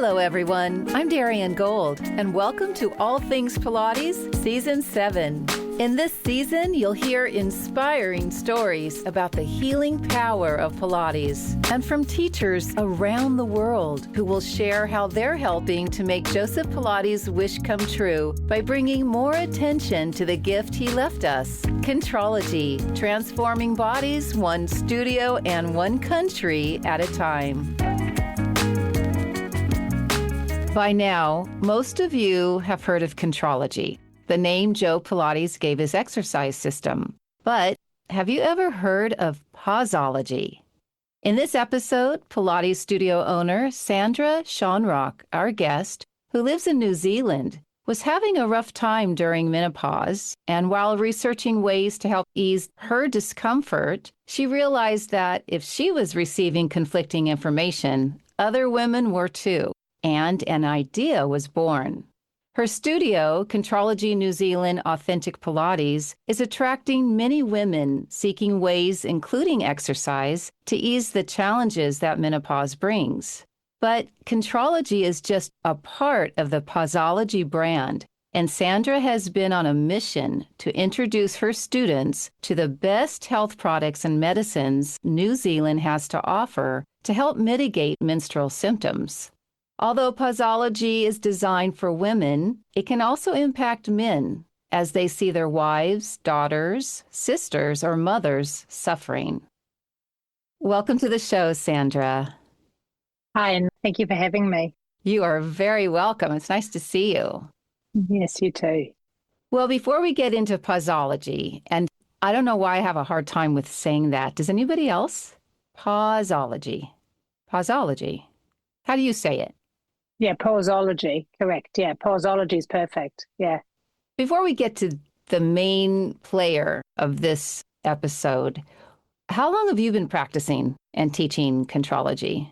Hello, everyone. I'm Darian Gold, and welcome to All Things Pilates Season 7. In this season, you'll hear inspiring stories about the healing power of Pilates and from teachers around the world who will share how they're helping to make Joseph Pilates' wish come true by bringing more attention to the gift he left us, Contrology, transforming bodies one studio and one country at a time. By now, most of you have heard of Contrology, the name Joe Pilates gave his exercise system. But have you ever heard of Pauseology? In this episode, Pilates studio owner Sandra Schonrock, our guest, who lives in New Zealand, was having a rough time during menopause, and while researching ways to help ease her discomfort, she realized that if she was receiving conflicting information, other women were too. And an idea was born. Her studio, Contrology New Zealand Authentic Pilates, is attracting many women seeking ways, including exercise, to ease the challenges that menopause brings. But Contrology is just a part of the Pauseology brand, and Sandra has been on a mission to introduce her students to the best health products and medicines New Zealand has to offer to help mitigate menstrual symptoms. Although Pauseology is designed for women, it can also impact men as they see their wives, daughters, sisters, or mothers suffering. Welcome to the show, Sandra. Hi, and thank you for having me. You are very welcome. It's nice to see you. Yes, you too. Well, before we get into Pauseology, and I don't know why I have a hard time with saying that. Does anybody else? Pauseology. Pauseology. How do you say it? Yeah, Pauseology, correct. Yeah, Pauseology is perfect. Yeah. Before we get to the main player of this episode, how long have you been practicing and teaching Contrology?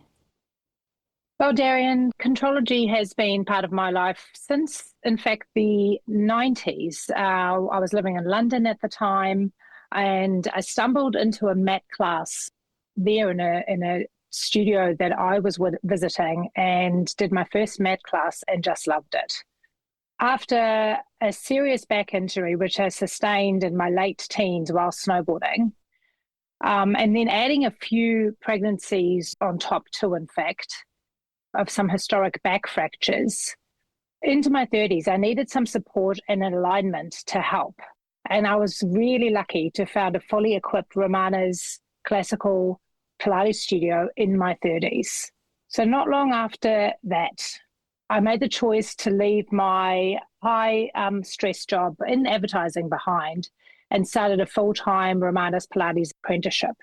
Well, Darian, Contrology has been part of my life since, in fact, the 90s. I was living in London at the time, and I stumbled into a mat class there in a studio that I was visiting, and did my first mat class and just loved it. After a serious back injury, which I sustained in my late teens while snowboarding, and then adding a few pregnancies on top too, in fact, of some historic back fractures, into my 30s, I needed some support and alignment to help. And I was really lucky to found a fully equipped Romana's classical Pilates studio in my 30s. So not long after that, I made the choice to leave my high stress job in advertising behind and started a full-time Romana's Pilates apprenticeship.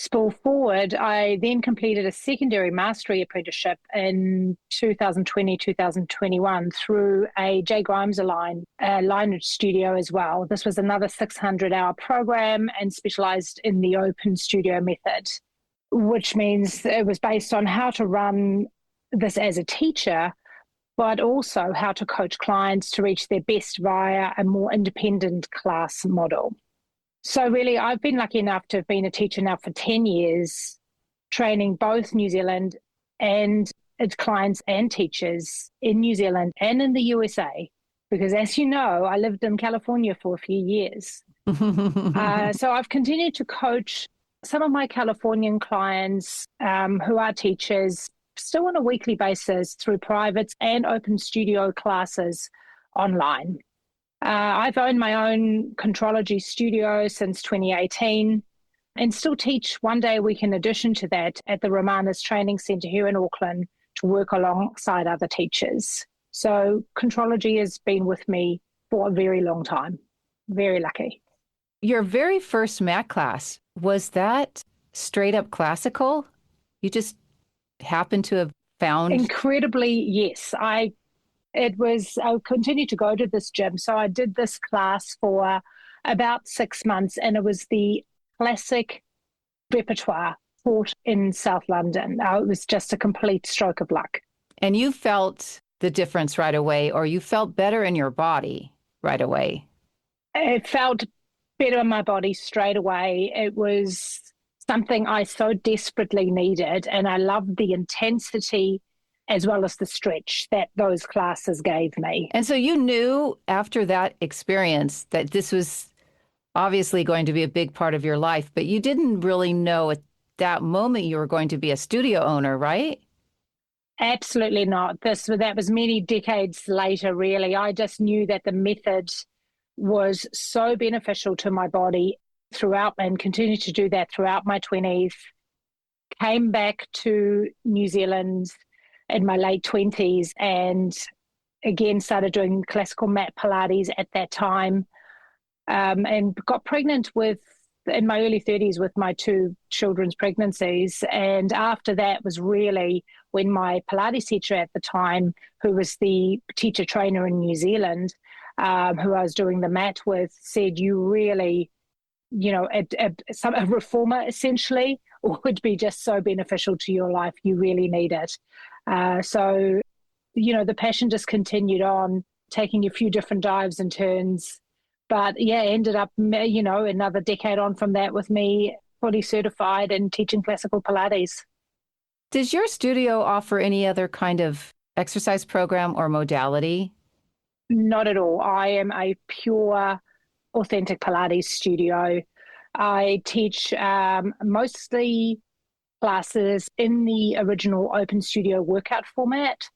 Spool forward, I then completed a secondary mastery apprenticeship in 2020-2021 through a Jay Grimes aligned lineage studio as well. This was another 600-hour program and specialized in the open studio method, which means it was based on how to run this as a teacher, but also how to coach clients to reach their best via a more independent class model. So really, I've been lucky enough to have been a teacher now for 10 years, training both New Zealand and its clients and teachers in New Zealand and in the USA, because as you know, I lived in California for a few years. So I've continued to coach some of my Californian clients who are teachers still on a weekly basis through privates and open studio classes online. I've owned my own Contrology studio since 2018 and still teach one day a week in addition to that at the Romana's Training Centre here in Auckland to work alongside other teachers. So Contrology has been with me for a very long time. Very lucky. Your very first mat class, was that straight up classical? You just happened to have found... Incredibly, yes. I continued to go to this gym. So I did this class for about 6 months, and it was the classic repertoire taught in South London. It was just a complete stroke of luck. And you felt the difference right away, or you felt better in your body right away? It felt better in my body straight away. It was something I so desperately needed, and I loved the intensity as well as the stretch that those classes gave me. And so you knew after that experience that this was obviously going to be a big part of your life, but you didn't really know at that moment you were going to be a studio owner, right? Absolutely not. That was many decades later, really. I just knew that the method was so beneficial to my body throughout, and continued to do that throughout my 20s. Came back to New Zealand in my late 20s and again started doing classical mat Pilates at that time, and got pregnant in my early 30s with my 2 children's pregnancies. And after that was really when my Pilates teacher at the time, who was the teacher trainer in New Zealand, who I was doing the mat with, said, you really, a reformer essentially would be just so beneficial to your life. You really need it. So the passion just continued on, taking a few different dives and turns. But yeah, ended up, another decade on from that with me fully certified and teaching classical Pilates. Does your studio offer any other kind of exercise program or modality? Not at all. I am a pure, authentic Pilates studio. I teach mostly classes in the original open studio workout format,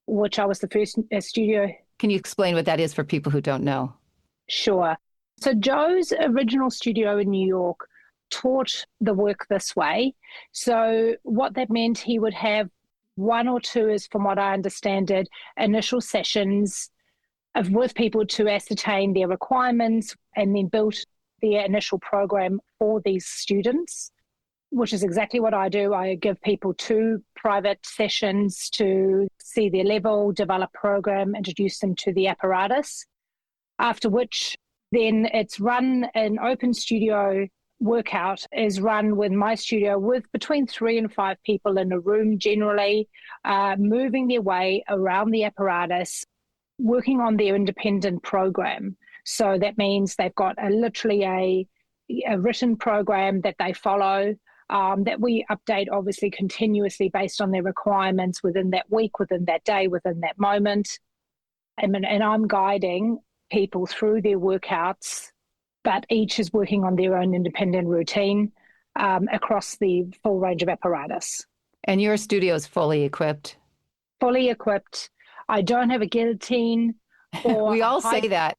which I was the first studio. Can you explain what that is for people who don't know? Sure. So Joe's original studio in New York taught the work this way. So what that meant, he would have 1 or 2, is from what I understand it, initial sessions with people to ascertain their requirements, and then built their initial program for these students, which is exactly what I do. I give people 2 private sessions to see their level, develop program, introduce them to the apparatus, after which then it's run. An open studio workout is run with my studio with between 3 and 5 people in a room, generally moving their way around the apparatus, working on their independent program. So that means they've got literally a written program that they follow, that we update obviously continuously based on their requirements within that week, within that day, within that moment. And I'm guiding people through their workouts, but each is working on their own independent routine across the full range of apparatus. And your studio is fully equipped? Fully equipped. I don't have a guillotine. We all say that.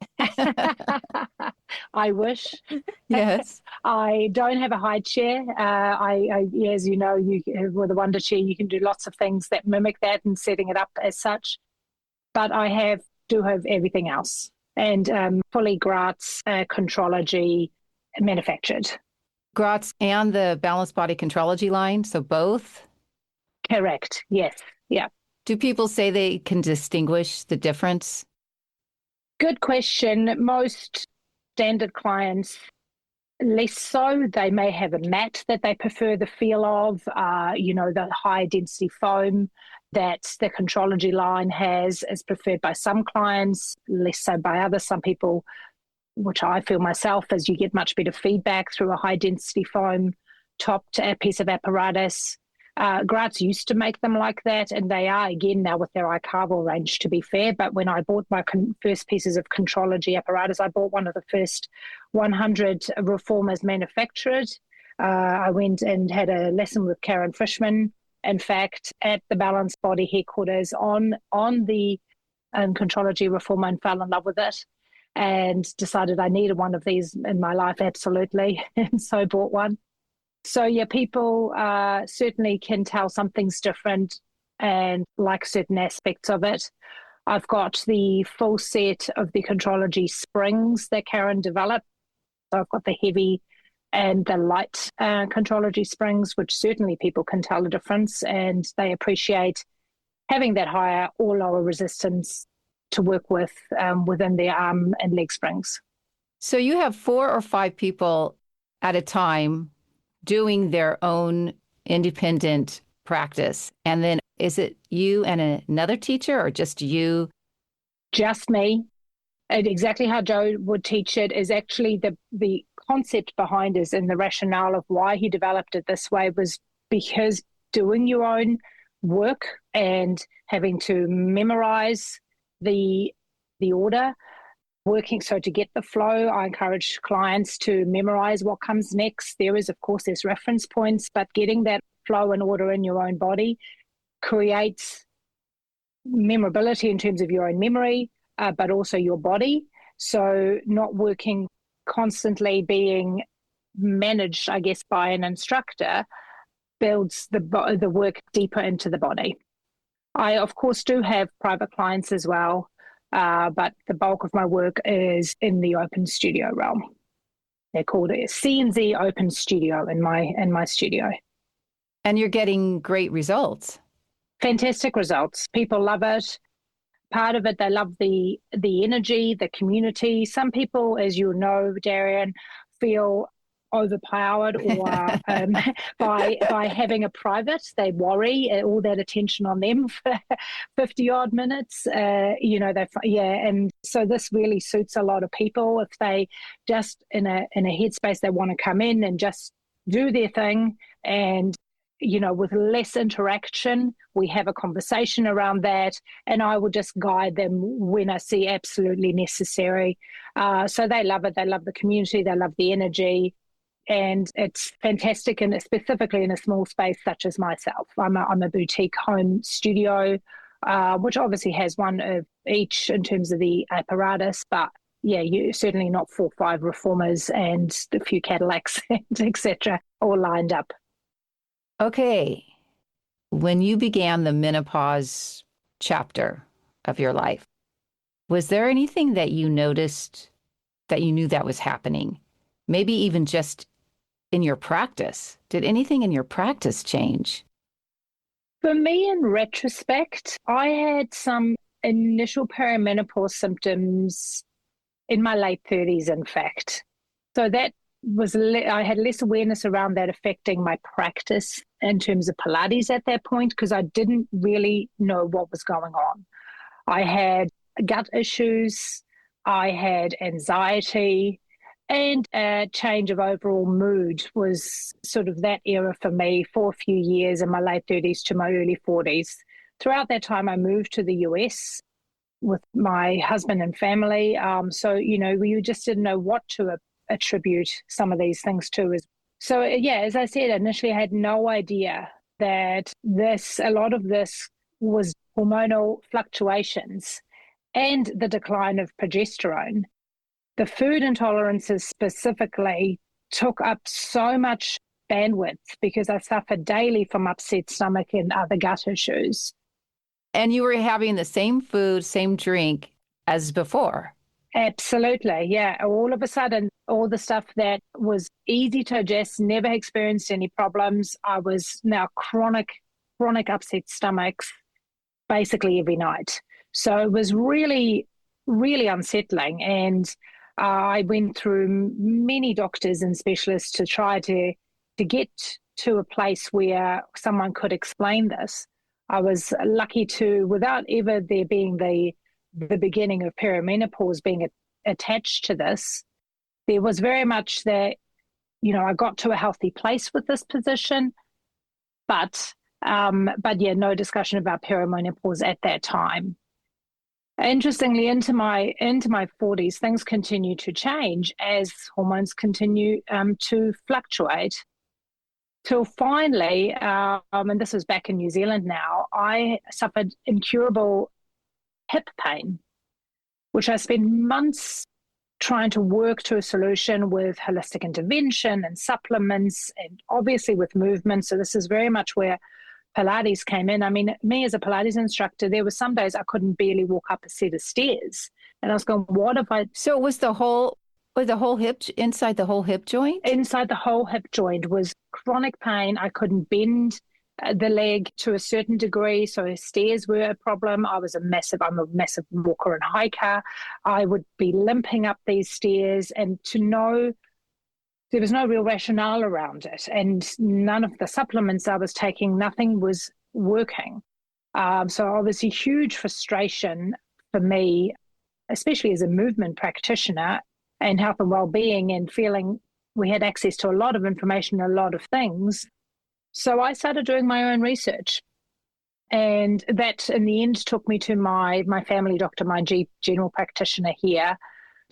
I wish. Yes. I don't have a high chair. As you know, with a Wonder Chair, you can do lots of things that mimic that and setting it up as such. But I do have everything else, and fully Gratz Contrology manufactured. Gratz and the Balanced Body Contrology line, so both? Correct. Yes. Yeah. Do people say they can distinguish the difference? Good question. Most standard clients, less so. They may have a mat that they prefer the feel of, the high density foam that the Contrology line has is preferred by some clients, less so by others. Some people, which I feel myself, as you get much better feedback through a high density foam topped piece of apparatus. Gratz used to make them like that, and they are again now with their iCarval range, to be fair. But when I bought my first pieces of Contrology apparatus, I bought one of the first 100 reformers manufactured. I went and had a lesson with Karen Frischman, in fact, at the Balanced Body headquarters on the Contrology reformer, and fell in love with it and decided I needed one of these in my life, absolutely, and so bought one. So yeah, people certainly can tell something's different and like certain aspects of it. I've got the full set of the Contrology springs that Karen developed. So I've got the heavy and the light Contrology springs, which certainly people can tell the difference, and they appreciate having that higher or lower resistance to work with within their arm and leg springs. So you have 4 or 5 people at a time doing their own independent practice. And then is it you and another teacher, or just you? Just me. And exactly how Joe would teach it is actually the concept behind it, and the rationale of why he developed it this way was because doing your own work and having to memorize the order, working. So to get the flow, I encourage clients to memorize what comes next. There's reference points, but getting that flow and order in your own body creates memorability in terms of your own memory, but also your body. So not working constantly, being managed, I guess, by an instructor builds the work deeper into the body. I, of course, do have private clients as well, but the bulk of my work is in the open studio realm. They're called a C&Z Open Studio in my studio. And you're getting great results. Fantastic results. People love it. Part of it, they love the energy, the community. Some people, as you know, Darian, feel overpowered or by having a private. They worry all that attention on them for 50 odd minutes. And so this really suits a lot of people if they just in a headspace they want to come in and just do their thing, and with less interaction, we have a conversation around that, and I will just guide them when I see absolutely necessary. So they love it. They love the community. They love the energy. And it's fantastic, and specifically in a small space such as myself. I'm a boutique home studio, which obviously has one of each in terms of the apparatus, but yeah, you certainly not 4 or 5 reformers and a few Cadillacs, etc., all lined up. Okay. When you began the menopause chapter of your life, was there anything that you noticed that you knew that was happening? Maybe even just in your practice. Did anything in your practice change? For me, in retrospect, I had some initial perimenopause symptoms in my late 30s, in fact. So that was, I had less awareness around that affecting my practice in terms of Pilates at that point, because I didn't really know what was going on. I had gut issues, I had anxiety, and a change of overall mood was sort of that era for me for a few years in my late 30s to my early 40s. Throughout that time, I moved to the US with my husband and family. So, we just didn't know what to attribute some of these things to. So, yeah, as I said, initially I had no idea that a lot of this was hormonal fluctuations and the decline of progesterone. The food intolerances specifically took up so much bandwidth because I suffered daily from upset stomach and other gut issues. And you were having the same food, same drink as before. Absolutely, yeah. All of a sudden, all the stuff that was easy to digest, never experienced any problems. I was now chronic upset stomachs basically every night. So it was really, really unsettling. And I went through many doctors and specialists to try to get to a place where someone could explain this. I was lucky to, without ever there being the beginning of perimenopause being attached to this, there was very much that, I got to a healthy place with this position, but yeah, no discussion about perimenopause at that time. Interestingly, into my 40s, things continue to change as hormones continue to fluctuate. Till finally, and this was back in New Zealand now, I suffered incurable hip pain, which I spent months trying to work to a solution with holistic intervention and supplements and obviously with movement. So this is very much where Pilates came in. I mean, me as a Pilates instructor, there were some days I couldn't barely walk up a set of stairs. And I was going, what if I... So it was the whole hip, inside the whole hip joint? Inside the whole hip joint was chronic pain. I couldn't bend the leg to a certain degree, so stairs were a problem. I'm a massive walker and hiker. I would be limping up these stairs, and to know there was no real rationale around it, and none of the supplements I was taking, nothing was working. So obviously huge frustration for me, especially as a movement practitioner and health and well-being, and feeling we had access to a lot of information, a lot of things. So I started doing my own research. And that in the end took me to my family doctor, my general practitioner here,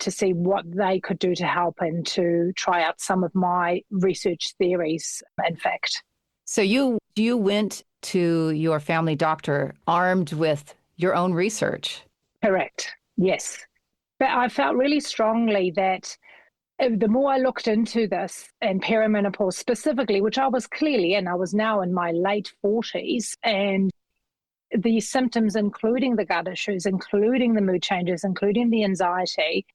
to see what they could do to help and to try out some of my research theories, in fact. So you went to your family doctor armed with your own research. Correct. Yes. But I felt really strongly that the more I looked into this and perimenopause specifically, which I was clearly in, I was now in my late 40s, and the symptoms, including the gut issues, including the mood changes, including the anxiety,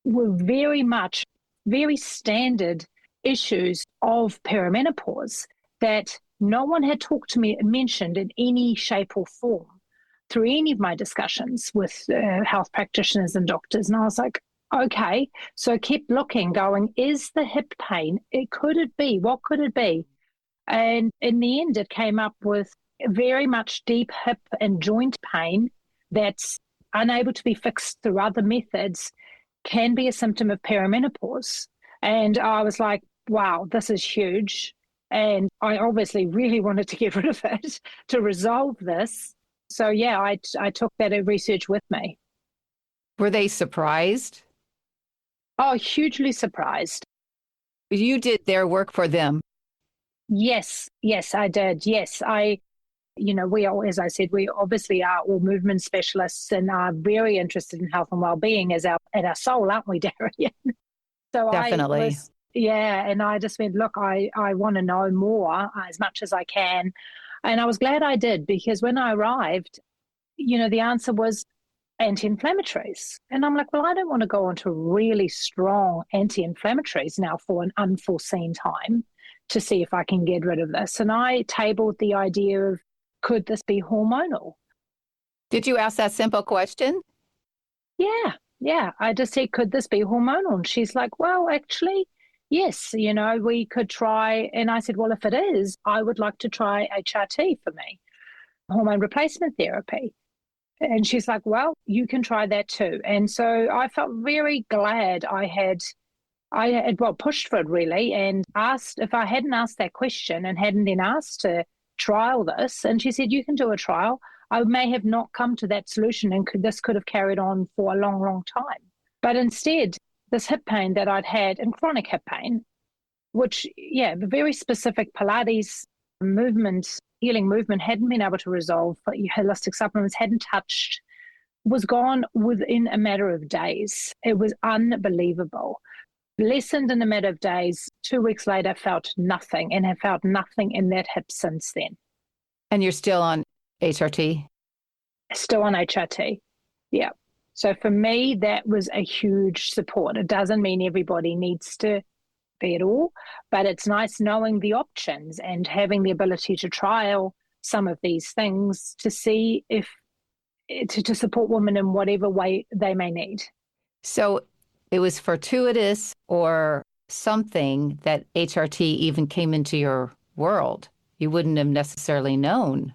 were very much very standard issues of perimenopause that no one had talked to me, mentioned in any shape or form through any of my discussions with health practitioners and doctors. And I was like, okay. So I kept looking, going, is the hip pain? Could it be? What could it be? And in the end, it came up with very much deep hip and joint pain that's unable to be fixed through other methods, can be a symptom of perimenopause. And I was like, wow, this is huge. And I obviously really wanted to get rid of it to resolve this. So, yeah, I took that research with me. Were they surprised? Oh, hugely surprised. You did their work for them. Yes, I did. Yes, we all, as I said, we obviously are all movement specialists and are very interested in health and well-being at our soul, aren't we, Darian? So Definitely. and I just went, look, I want to know more as much as I can. And I was glad I did, because when I arrived, the answer was anti-inflammatories. And I'm like, well, I don't want to go on to really strong anti-inflammatories now for an unforeseen time to see if I can get rid of this. And I tabled the idea of, could this be hormonal? Did you ask that simple question? Yeah. I just said, could this be hormonal? And she's like, well, actually, yes, we could try. And I said, well, if it is, I would like to try HRT for me, hormone replacement therapy. And she's like, well, you can try that too. And so I felt very glad I had pushed for it really, and asked if I hadn't asked that question and hadn't then asked to trial this. And she said, you can do a trial. I may have not come to that solution, and this could have carried on for a long, long time. But instead, this hip pain that I'd had, and chronic hip pain, which, the very specific Pilates movement, healing movement, hadn't been able to resolve, but holistic supplements hadn't touched, was gone within a matter of days. It was unbelievable. Lessened in a matter of days. 2 weeks later, felt nothing, and have felt nothing in that hip since then. And you're still on HRT? Still on HRT. Yeah. So for me, that was a huge support. It doesn't mean everybody needs to be at all, but it's nice knowing the options and having the ability to trial some of these things to see if to support women in whatever way they may need. So it was fortuitous or something that HRT even came into your world. You wouldn't have necessarily known.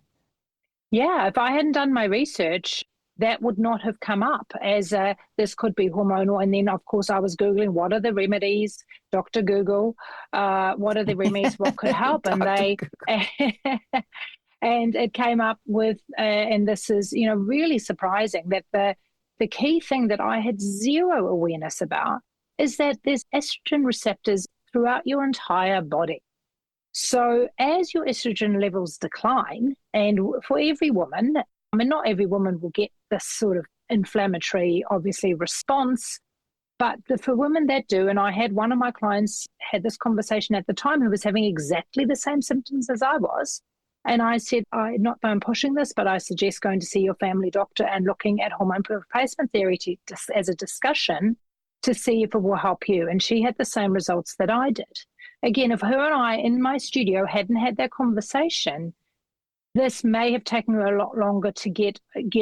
Yeah, if I hadn't done my research, that would not have come up as this could be hormonal. And then, of course, I was Googling, what are the remedies? Dr. Google, what are the remedies? What could help? And and it came up with, and this is, really surprising, that the key thing that I had zero awareness about is that there's estrogen receptors throughout your entire body. So as your estrogen levels decline, and for every woman, not every woman will get this sort of inflammatory, obviously, response, but for women that do, and I had one of my clients had this conversation at the time who was having exactly the same symptoms as I was. And I said, I'm not that I'm pushing this, but I suggest going to see your family doctor and looking at hormone replacement therapy as a discussion to see if it will help you. And she had the same results that I did. Again, if her and I in my studio hadn't had that conversation, this may have taken her a lot longer to get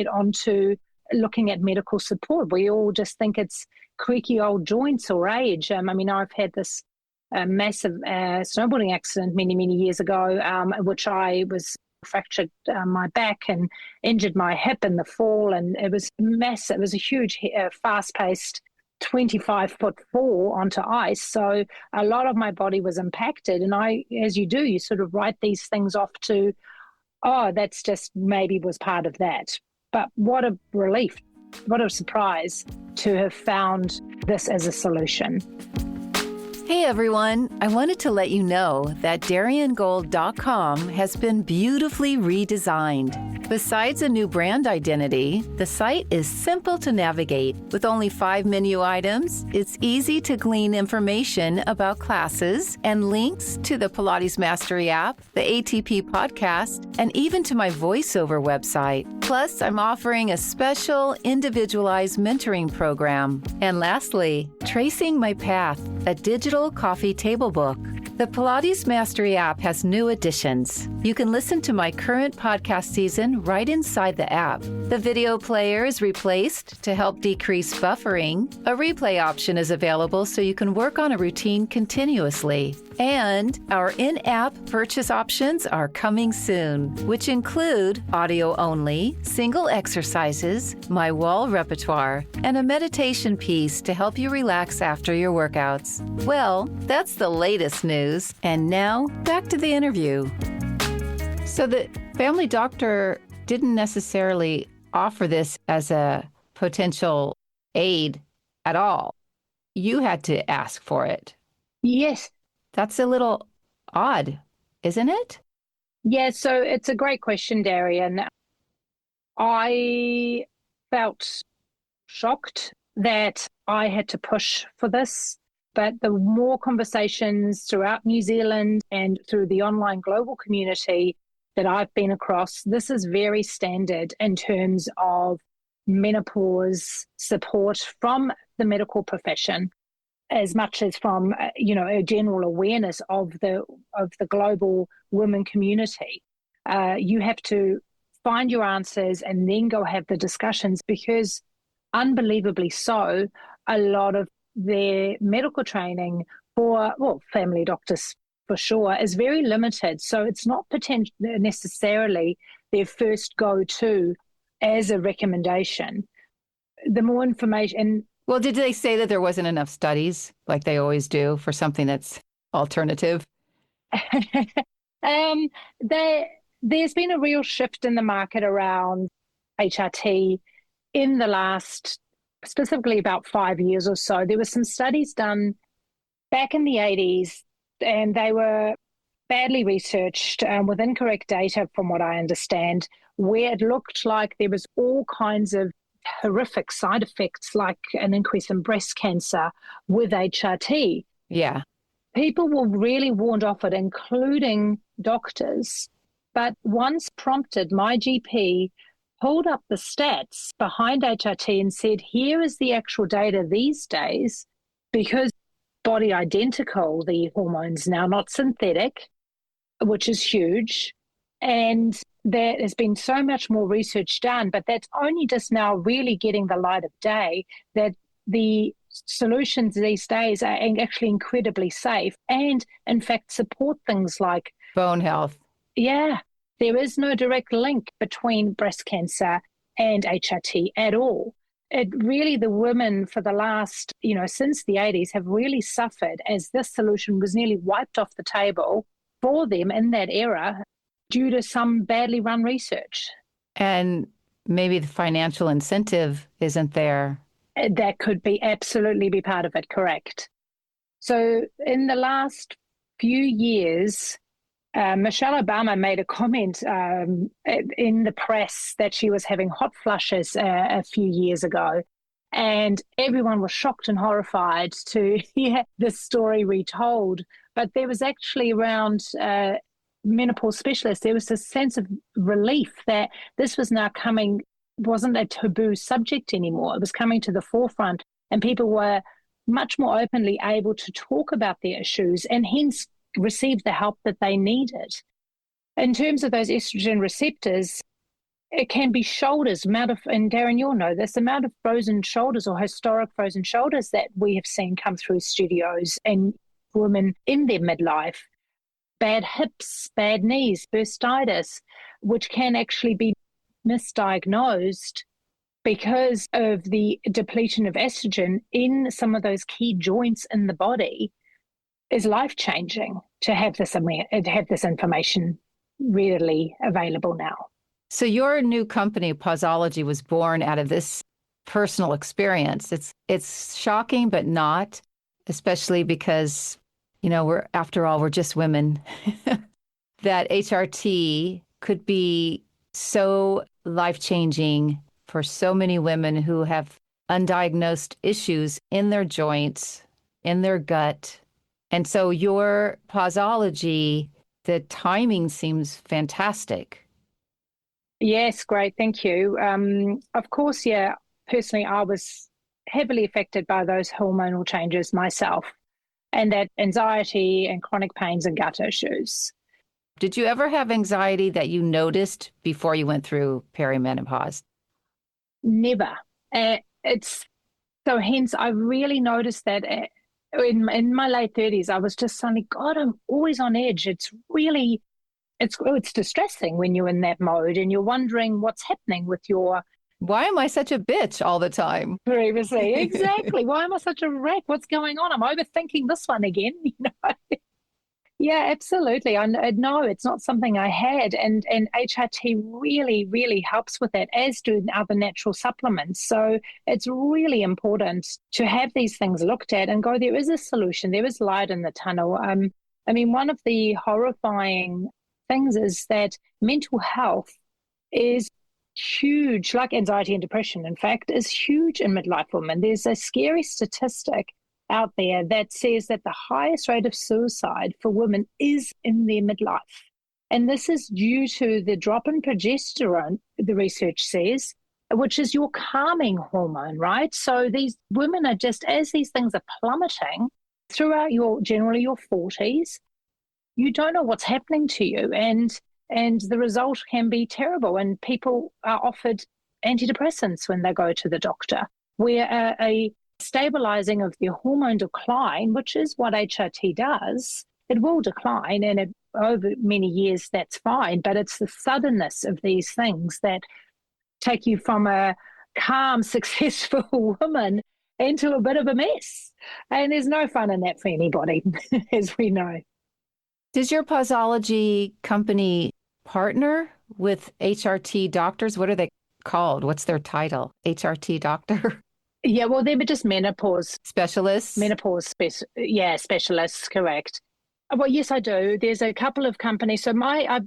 onto looking at medical support. We all just think it's creaky old joints or age. I've had this massive snowboarding accident many, many years ago, which I was fractured my back and injured my hip in the fall. And it was massive. It was a huge, fast-paced 25-foot fall onto ice. So a lot of my body was impacted. And I, as you do, you sort of write these things off to oh, that's just maybe was part of that. But what a relief, what a surprise to have found this as a solution. Hey everyone, I wanted to let you know that DarianGold.com has been beautifully redesigned. Besides a new brand identity, the site is simple to navigate. With only 5 menu items, it's easy to glean information about classes and links to the Pilates Mastery app, the ATP podcast, and even to my voiceover website. Plus, I'm offering a special individualized mentoring program. And lastly, Tracing My Path, a digital coffee table book. The Pilates Mastery app has new additions. You can listen to my current podcast season right inside the app. The video player is replaced to help decrease buffering. A replay option is available so you can work on a routine continuously. And our in-app purchase options are coming soon, which include audio only, single exercises, my wall repertoire, and a meditation piece to help you relax after your workouts. Well, that's the latest news. And now, back to the interview. So the family doctor didn't necessarily offer this as a potential aid at all. You had to ask for it. Yes. That's a little odd, isn't it? Yeah, so it's a great question, Darian. I felt shocked that I had to push for this. But the more conversations throughout New Zealand and through the online global community that I've been across, this is very standard in terms of menopause support from the medical profession, as much as from a general awareness of the global women community. You have to find your answers and then go have the discussions, because unbelievably so, a lot of their medical training for, family doctors for sure, is very limited. So it's not necessarily their first go-to as a recommendation. The more information... Well, did they say that there wasn't enough studies, like they always do, for something that's alternative? There's been a real shift in the market around HRT in the last, specifically about 5 years or so. There were some studies done back in the 80s, and they were badly researched with incorrect data, from what I understand, where it looked like there was all kinds of horrific side effects, like an increase in breast cancer with HRT. Yeah. People were really warned off it, including doctors. But once prompted, my GP pulled up the stats behind HRT and said, here is the actual data these days, because body identical, the hormones now, not synthetic, which is huge. And there has been so much more research done, but that's only just now really getting the light of day, that the solutions these days are actually incredibly safe and, in fact, support things like bone health. Yeah. There is no direct link between breast cancer and HRT at all. It really, the women for the last, since the 80s have really suffered, as this solution was nearly wiped off the table for them in that era due to some badly run research. And maybe the financial incentive isn't there. That could absolutely be part of it, correct. So in the last few years, Michelle Obama made a comment in the press that she was having hot flushes a few years ago, and everyone was shocked and horrified to hear this story retold. But there was actually, around menopause specialists, there was a sense of relief that this was now wasn't a taboo subject anymore. It was coming to the forefront, and people were much more openly able to talk about their issues, and hence received the help that they needed. In terms of those estrogen receptors, it can be shoulders, and Darren, you'll know this, amount of frozen shoulders or historic frozen shoulders that we have seen come through studios and women in their midlife, bad hips, bad knees, bursitis, which can actually be misdiagnosed because of the depletion of estrogen in some of those key joints in the body, is life-changing to have this information readily available now. So your new company, Pauseology, was born out of this personal experience. It's shocking, but not, especially because, we're just women, that HRT could be so life-changing for so many women who have undiagnosed issues in their joints, in their gut. And so your Pauseology, the timing seems fantastic. Yes, great. Thank you. Of course, yeah, personally, I was heavily affected by those hormonal changes myself and that anxiety and chronic pains and gut issues. Did you ever have anxiety that you noticed before you went through perimenopause? Never. It's so hence I really noticed that in my late 30s, I was just suddenly, God, I'm always on edge. It's really, it's distressing when you're in that mode and you're wondering what's happening with your Why am I such a bitch all the time? previously. Exactly. Why am I such a wreck? What's going on? I'm overthinking this one again. Yeah, absolutely. I know it's not something I had, and HRT really, really helps with that, as do other natural supplements. So it's really important to have these things looked at and go, there is a solution, there is light in the tunnel. I mean, one of the horrifying things is that mental health is huge, like anxiety and depression, in fact, is huge in midlife women. There's a scary statistic out there that says that the highest rate of suicide for women is in their midlife. And this is due to the drop in progesterone, the research says, which is your calming hormone, right? So these women are just, as these things are plummeting throughout generally your 40s, you don't know what's happening to you. And the result can be terrible. And people are offered antidepressants when they go to the doctor, where a stabilizing of the hormone decline, which is what HRT does, it will decline, and over many years that's fine, but it's the suddenness of these things that take you from a calm, successful woman into a bit of a mess. And there's no fun in that for anybody, as we know. Does your Pauseology company partner with HRT doctors? What are they called? What's their title? HRT doctor? Yeah, well, they were just menopause Specialists? Specialists, correct. Well, yes, I do. There's a couple of companies. So I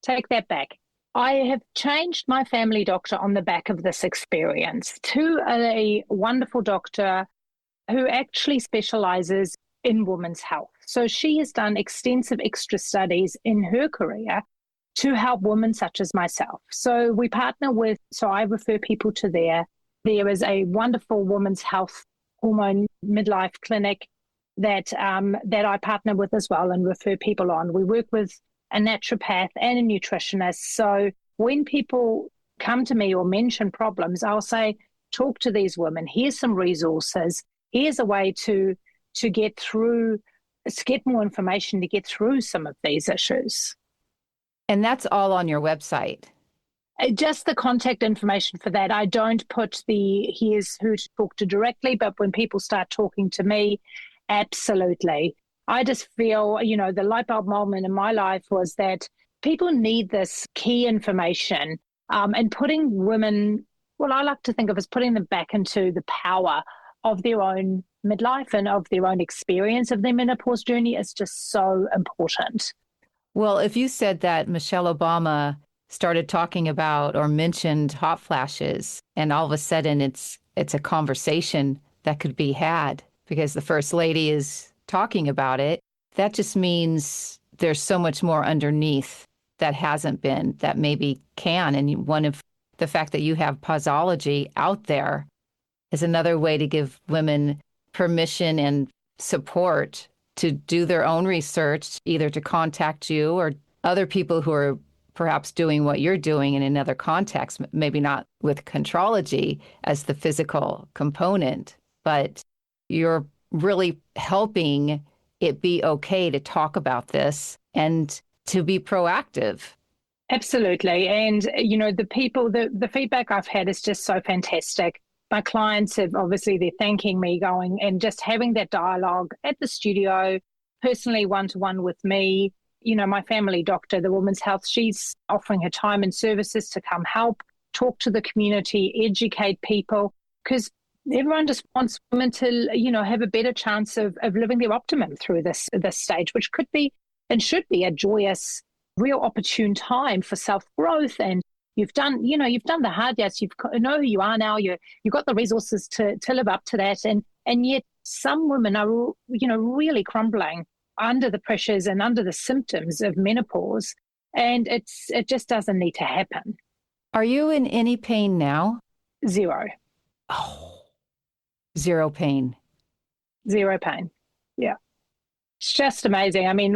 take that back. I have changed my family doctor on the back of this experience to a wonderful doctor who actually specializes in women's health. So she has done extensive extra studies in her career to help women such as myself. So we partner with, so I refer people to there. There is a wonderful women's health hormone midlife clinic that I partner with as well and refer people on. We work with a naturopath and a nutritionist. So when people come to me or mention problems, I'll say, talk to these women. Here's some resources. Here's a way to get through, to get more information to get through some of these issues. And that's all on your website. Just the contact information for that. I don't put here's who to talk to directly, but when people start talking to me, absolutely. I just feel, the light bulb moment in my life was that people need this key information and putting women, well, I like to think of as putting them back into the power of their own midlife and of their own experience of their menopause journey is just so important. Well, if you said that Michelle Obama started talking about or mentioned hot flashes, and all of a sudden it's a conversation that could be had because the First Lady is talking about it, that just means there's so much more underneath that hasn't been, that maybe can. And one of the fact that you have Pauseology out there is another way to give women permission and support to do their own research, either to contact you or other people who are perhaps doing what you're doing in another context, maybe not with Contrology as the physical component, but you're really helping it be okay to talk about this and to be proactive. Absolutely. And, the feedback I've had is just so fantastic. My clients have obviously, they're thanking me going and just having that dialogue at the studio, personally one-to-one with me, my family doctor, the Women's Health, she's offering her time and services to come help, talk to the community, educate people, because everyone just wants women to, have a better chance of living their optimum through this stage, which could be and should be a joyous, real opportune time for self-growth. And you've done the hard yards. You know who you are now. You've got the resources to live up to that. And yet some women are, really crumbling under the pressures and under the symptoms of menopause. And it just doesn't need to happen. Are you in any pain now? Zero. Oh, zero pain. Zero pain. Yeah. It's just amazing. I mean,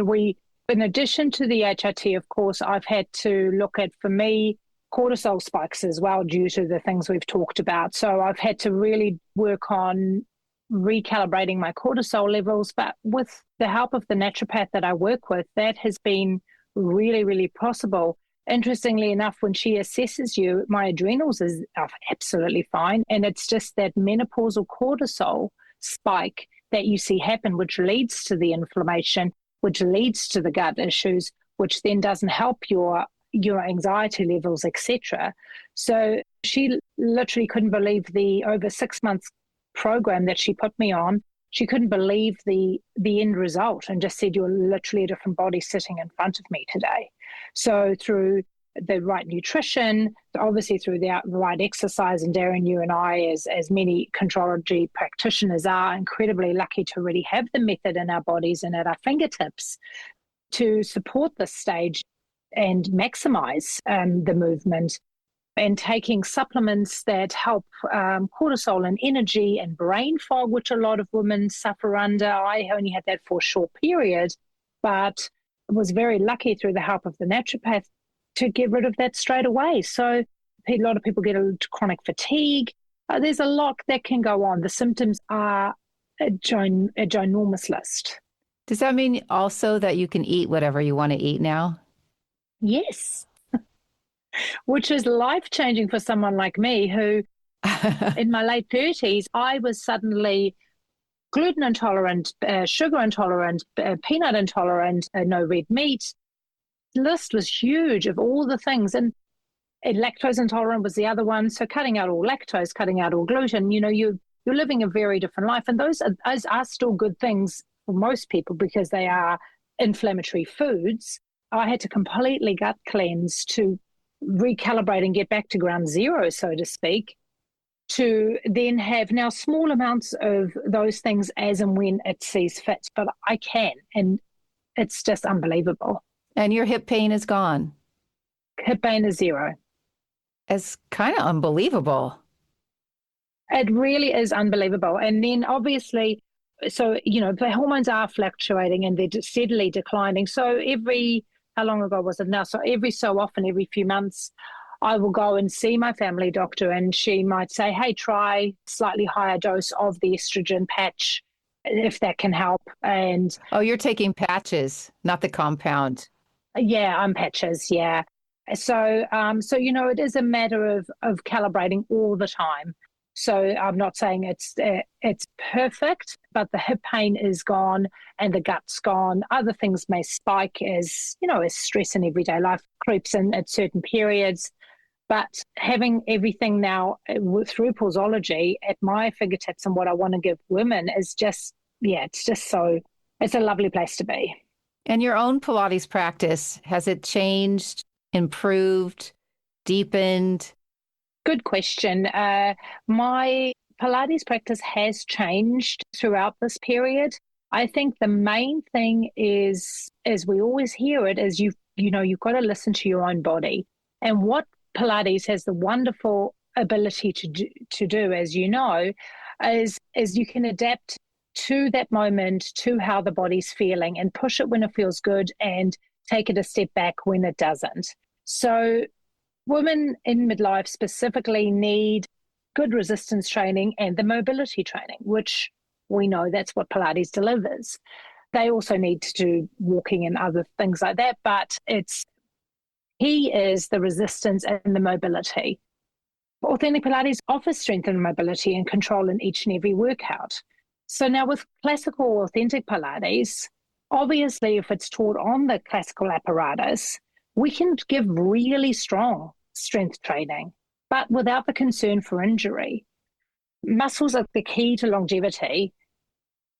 in addition to the HRT, of course, I've had to look at, for me, cortisol spikes as well due to the things we've talked about. So I've had to really work on recalibrating my cortisol levels. But with the help of the naturopath that I work with, that has been really, really possible. Interestingly enough, when she assesses you, my adrenals are absolutely fine. And it's just that menopausal cortisol spike that you see happen, which leads to the inflammation, which leads to the gut issues, which then doesn't help your anxiety levels, etc. So she literally couldn't believe the over 6 months program that she put me on. She couldn't believe the end result and just said, you're literally a different body sitting in front of me today. So through the right nutrition, obviously through the right exercise, and Darren, you and I, as many Contrology practitioners, are incredibly lucky to really have the method in our bodies and at our fingertips to support this stage and maximize the movement, and taking supplements that help cortisol and energy and brain fog, which a lot of women suffer under. I only had that for a short period, but was very lucky through the help of the naturopath to get rid of that straight away. So a lot of people get chronic fatigue. There's a lot that can go on. The symptoms are a ginormous list. Does that mean also that you can eat whatever you want to eat now? Yes. Which is life-changing for someone like me who, in my late 30s, I was suddenly gluten intolerant, sugar intolerant, peanut intolerant, no red meat. The list was huge of all the things. And lactose intolerant was the other one. So cutting out all lactose, cutting out all gluten, you're living a very different life. And those are still good things for most people because they are inflammatory foods. I had to completely gut cleanse to recalibrate and get back to ground zero, so to speak, to then have now small amounts of those things as and when it sees fit. But I can, and it's just unbelievable. And your hip pain is gone? Hip pain is zero. It's kind of unbelievable. It really is unbelievable. And then obviously, so, the hormones are fluctuating and they're steadily declining. So how long ago was it now? So every so often, every few months, I will go and see my family doctor, and she might say, hey, try slightly higher dose of the estrogen patch, if that can help. And oh, you're taking patches, not the compound. Yeah, I'm patches, yeah. So, it is a matter of calibrating all the time. So I'm not saying it's perfect, but the hip pain is gone and the gut's gone. Other things may spike as stress in everyday life creeps in at certain periods. But having everything now through Pauseology at my fingertips and what I want to give women is just, it's a lovely place to be. And your own Pilates practice, has it changed, improved, deepened? Good question. My Pilates practice has changed throughout this period. I think the main thing is, as we always hear it, is you've got to listen to your own body. And what Pilates has the wonderful ability to do, as you know, is you can adapt to that moment, to how the body's feeling, and push it when it feels good and take it a step back when it doesn't. So women in midlife specifically need good resistance training and the mobility training, which we know that's what Pilates delivers. They also need to do walking and other things like that, but key is the resistance and the mobility. Authentic Pilates offers strength and mobility and control in each and every workout. So now with classical authentic Pilates, Obviously, if it's taught on the classical apparatus, we can give really strong strength training, but without the concern for injury. Muscles are the key to longevity,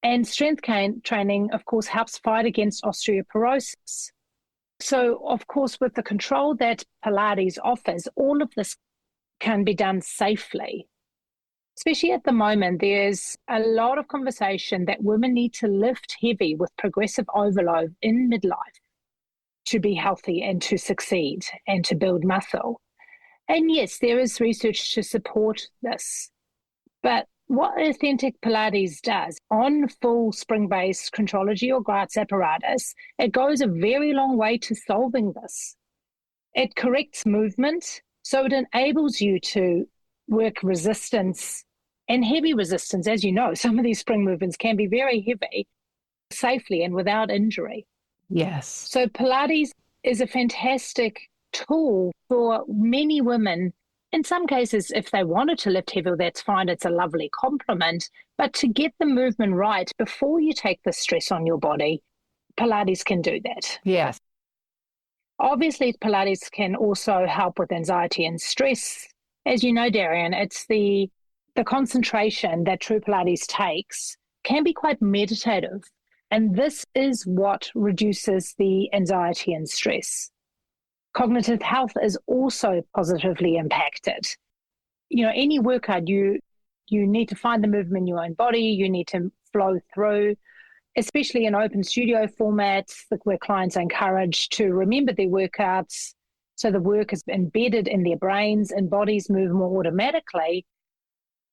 and strength training, of course, helps fight against osteoporosis. So, of course, with the control that Pilates offers, all of this can be done safely. Especially at the moment, there's a lot of conversation that women need to lift heavy with progressive overload in midlife to be healthy and to succeed and to build muscle. And yes, there is research to support this. But what Authentic Pilates does on full spring-based Contrology or Gratz apparatus, it goes a very long way to solving this. It corrects movement, so it enables you to work resistance and heavy resistance. As you know, some of these spring movements can be very heavy, safely and without injury. Yes. So Pilates is a fantastic tool for many women. In some cases, if they wanted to lift heavy, that's fine. It's a lovely complement. But to get the movement right before you take the stress on your body, Pilates can do that. Yes. Obviously, Pilates can also help with anxiety and stress. As you know, Darian, it's the concentration that true Pilates takes can be quite meditative. And this is what reduces the anxiety and stress. Cognitive health is also positively impacted. You know, any workout, you need to find the movement in your own body, you need to flow through, especially in open studio formats where clients are encouraged to remember their workouts so the work is embedded in their brains and bodies move more automatically.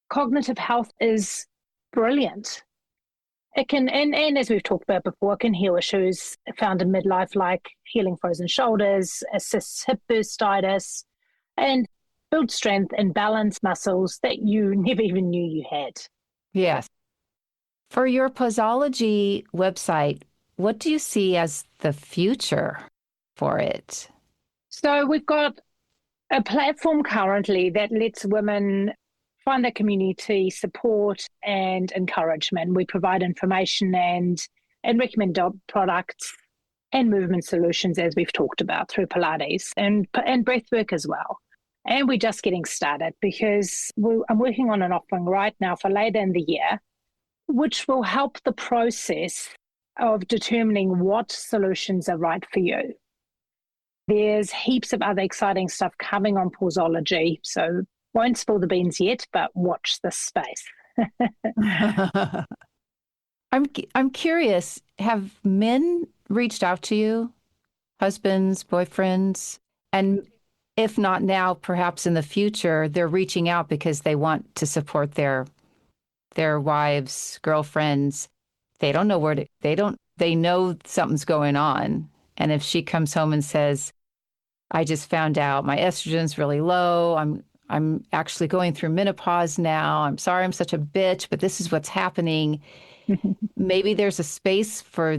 Cognitive health is brilliant. It can, and as we've talked about before, it can heal issues found in midlife like healing frozen shoulders, assists hip bursitis, and build strength and balance muscles that you never even knew you had. Yes. For your Pauseology website, what do you see as the future for it? So we've got a platform currently that lets women find their community support and encouragement. We provide information and recommend products and movement solutions, as we've talked about, through Pilates and breathwork as well. And we're just getting started because I'm working on an offering right now for later in the year, which will help the process of determining what solutions are right for you. There's heaps of other exciting stuff coming on Pauseology, so won't spill the beans yet, but watch this space. I'm curious, have men reached out to you, husbands, boyfriends? And if not now, perhaps in the future, they're reaching out because they want to support their wives, girlfriends. They don't know they know something's going on. And if she comes home and says, I just found out my estrogen's really low, I'm actually going through menopause now. I'm sorry I'm such a bitch, but this is what's happening. Maybe there's a space for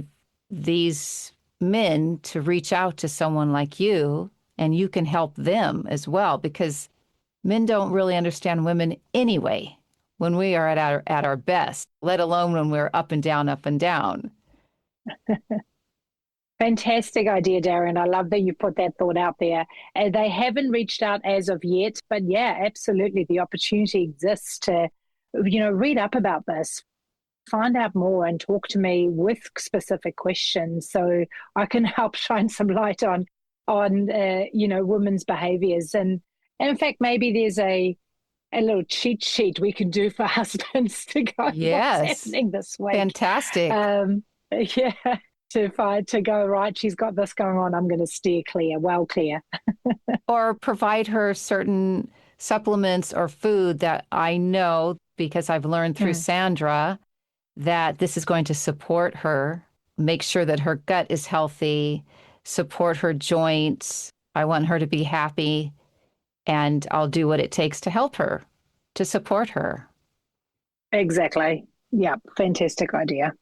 these men to reach out to someone like you, and you can help them as well, because men don't really understand women anyway when we are at our best, let alone when we're up and down, up and down. Fantastic idea, Darren. I love that you put that thought out there. They haven't reached out as of yet, but yeah, absolutely. The opportunity exists to, read up about this, find out more and talk to me with specific questions so I can help shine some light on women's behaviors. And in fact, maybe there's a little cheat sheet we can do for husbands to go, yes, what's happening this week? Fantastic. Yeah. To go, right, she's got this going on, I'm going to steer clear, well clear. Or provide her certain supplements or food that I know, because I've learned through Sandra, that this is going to support her, make sure that her gut is healthy, support her joints. I want her to be happy, and I'll do what it takes to help her, to support her. Exactly. Yeah, fantastic idea.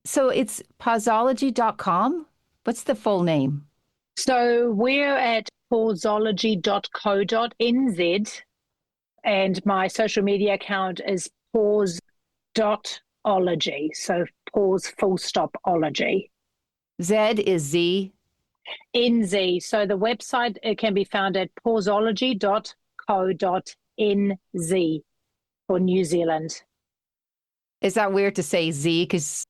So it's pauseology.com. What's the full name? So we're at pauseology.co.nz, and my social media account is pause.ology. So pause full stop ology. Z is Z. NZ. So the website, it can be found at pauseology.co.nz for New Zealand. Is that weird to say Z? Because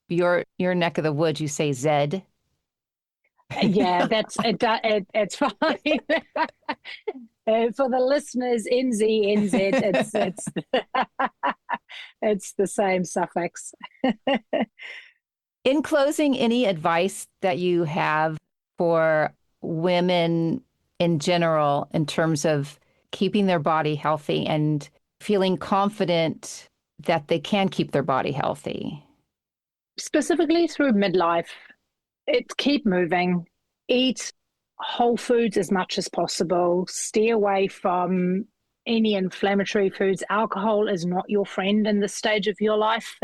your neck of the woods, you say Z. Yeah, it's fine. For the listeners, NZ, it's the same suffix. In closing, any advice that you have for women in general in terms of keeping their body healthy and feeling confident that they can keep their body healthy? Specifically through midlife, keep moving, eat whole foods as much as possible, stay away from any inflammatory foods. Alcohol is not your friend in this stage of your life.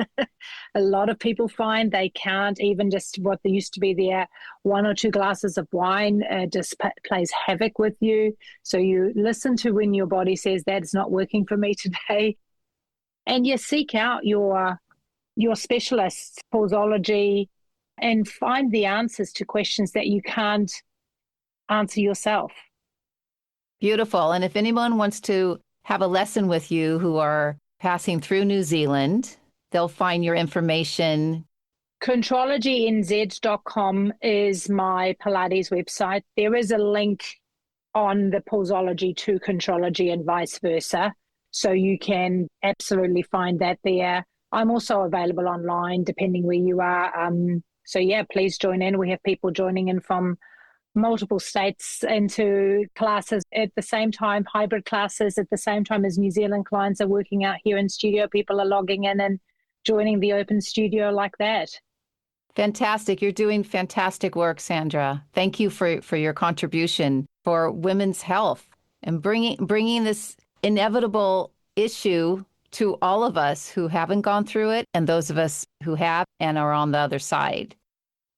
A lot of people find they can't, even just what there used to be there, 1 or 2 glasses of wine just plays havoc with you. So you listen to when your body says that's not working for me today, and you seek out your specialists, Pauseology, and find the answers to questions that you can't answer yourself. Beautiful. And if anyone wants to have a lesson with you who are passing through New Zealand, they'll find your information. ContrologyNZ.com is my Pilates website. There is a link on the Pauseology to Contrology and vice versa. So you can absolutely find that there. I'm also available online depending where you are. So yeah, please join in. We have people joining in from multiple states into classes at the same time, hybrid classes at the same time as New Zealand clients are working out here in studio. People are logging in and joining the open studio like that. Fantastic. You're doing fantastic work, Sandra. Thank you for your contribution for women's health and bringing this inevitable issue to all of us who haven't gone through it and those of us who have and are on the other side.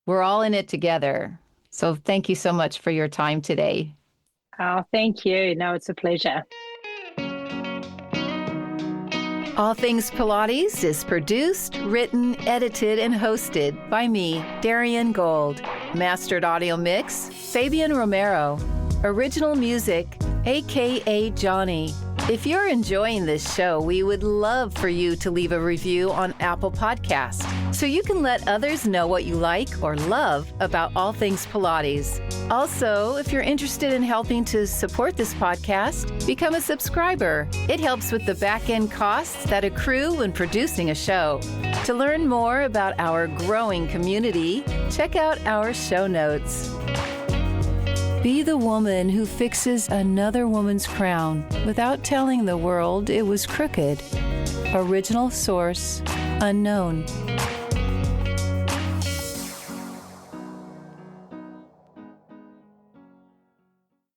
We're all in it together. So thank you so much for your time today. Oh, thank you. No, it's a pleasure. All Things Pilates is produced, written, edited, and hosted by me, Darian Gold. Mastered audio mix, Fabian Romero. Original music, a.k.a. Johnny. If you're enjoying this show, we would love for you to leave a review on Apple Podcasts so you can let others know what you like or love about All Things Pilates. Also, if you're interested in helping to support this podcast, become a subscriber. It helps with the back-end costs that accrue when producing a show. To learn more about our growing community, check out our show notes. Be the woman who fixes another woman's crown without telling the world it was crooked. Original source unknown.